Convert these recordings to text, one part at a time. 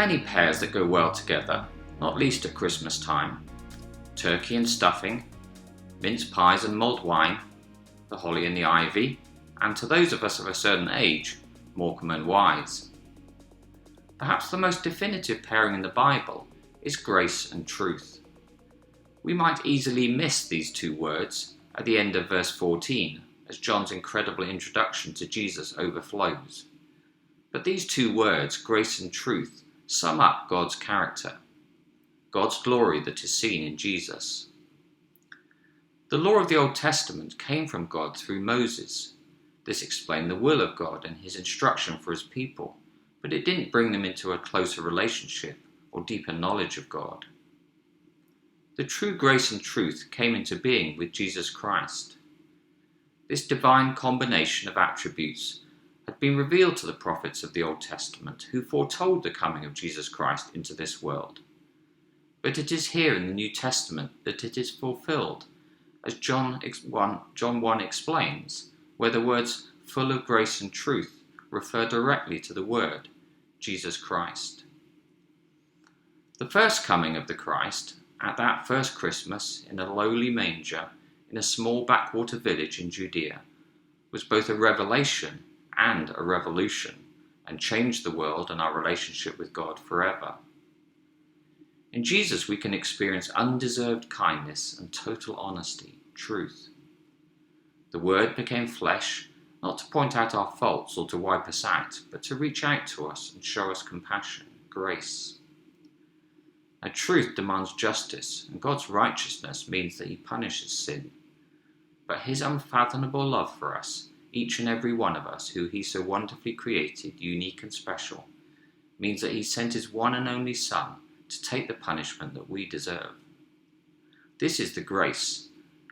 many pairs that go well together, not least at Christmas time. Turkey and stuffing, mince pies and mulled wine, the holly and the ivy, and to those of us of a certain age, Morecambe and Wise. Perhaps the most definitive pairing in the Bible is grace and truth. We might easily miss these two words at the end of verse 14, as John's incredible introduction to Jesus overflows. But these two words, grace and truth, sum up God's character, God's glory that is seen in Jesus. The law of the Old Testament came from God through Moses. This explained the will of God and his instruction for his people, but it didn't bring them into a closer relationship or deeper knowledge of God. The true grace and truth came into being with Jesus Christ. This divine combination of attributes had been revealed to the prophets of the Old Testament, who foretold the coming of Jesus Christ into this world. But it is here in the New Testament that it is fulfilled, as John 1 explains, where the words full of grace and truth refer directly to the Word, Jesus Christ. The first coming of the Christ, at that first Christmas in a lowly manger in a small backwater village in Judea, was both a revelation and a revolution, and changed the world and our relationship with God forever. In Jesus we can experience undeserved kindness and total honesty, truth. The Word became flesh, not to point out our faults or to wipe us out, but to reach out to us and show us compassion, grace. Now, truth demands justice, and God's righteousness means that he punishes sin. But his unfathomable love for us, each and every one of us who he so wonderfully created, unique and special, means that he sent his one and only Son to take the punishment that we deserve. This is the grace,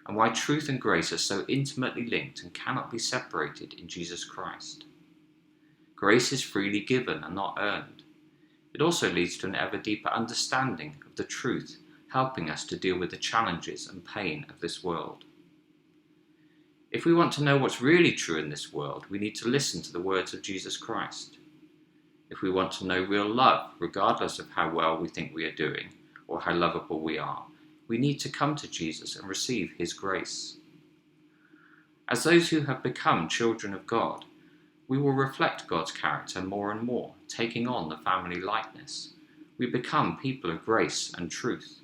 and why truth and grace are so intimately linked and cannot be separated in Jesus Christ. Grace is freely given and not earned. It also leads to an ever deeper understanding of the truth, helping us to deal with the challenges and pain of this world. If we want to know what's really true in this world, we need to listen to the words of Jesus Christ. If we want to know real love, regardless of how well we think we are doing or how lovable we are, we need to come to Jesus and receive his grace. As those who have become children of God, we will reflect God's character more and more, taking on the family likeness. We become people of grace and truth.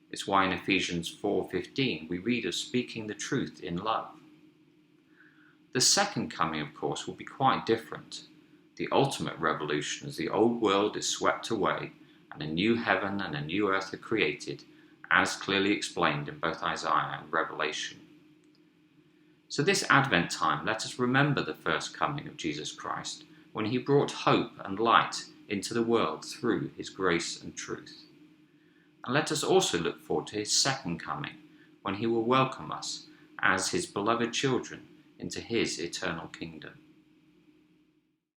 It's why in Ephesians 4:15 we read of speaking the truth in love. The second coming, of course, will be quite different. The ultimate revolution as the old world is swept away and a new heaven and a new earth are created, as clearly explained in both Isaiah and Revelation. So this Advent time, let us remember the first coming of Jesus Christ, when he brought hope and light into the world through his grace and truth. And let us also look forward to his second coming, when he will welcome us as his beloved children into his eternal kingdom.